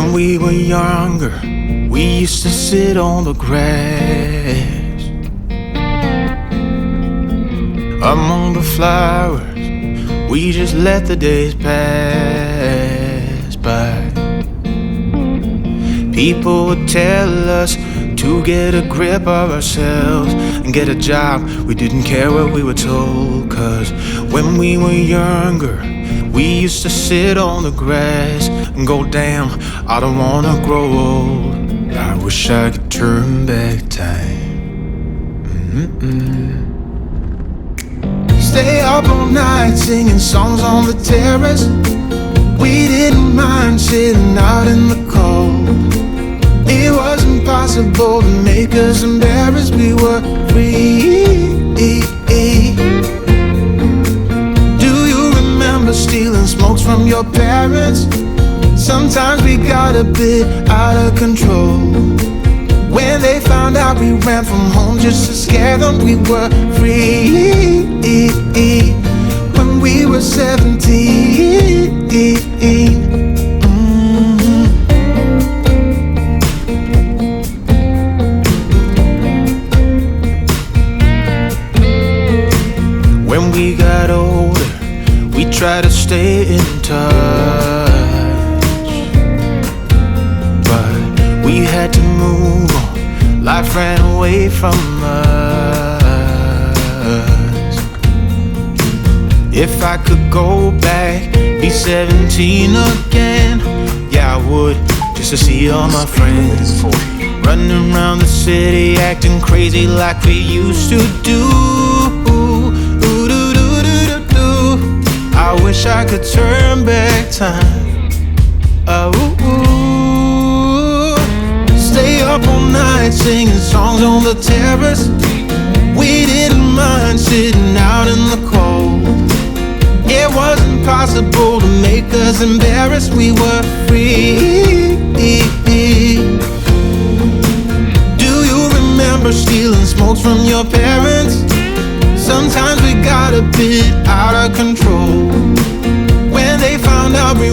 When we were younger, we used to sit on the grass among the flowers. We just let the days pass by. People would tell us to get a grip of ourselves and get a job. We didn't care what we were told, 'cause when we were younger, we used to sit on the grass and go, damn, I don't wanna grow old. I wish I could turn back time. Stay up all night singing songs on the terrace. We didn't mind sitting out in the cold. It wasn't possible to make us embarrassed. We were free. Do you remember stealing smokes from your parents? Sometimes we got a bit out of control. When they found out we ran from home just to scare them, we were free. When we were 17. When we got older, we tried to stay in touch, but we had to move on. Life ran away from us. If I could go back, be 17 again, yeah, I would, just to see all my friends running around the city, acting crazy like we used to do. I wish I could turn back time. Stay up all night singing songs on the terrace. We didn't mind sitting out in the cold. It wasn't possible to make us embarrassed. We were free. Do you remember stealing smokes from your parents? Sometimes we got a bit out of control. When they found out we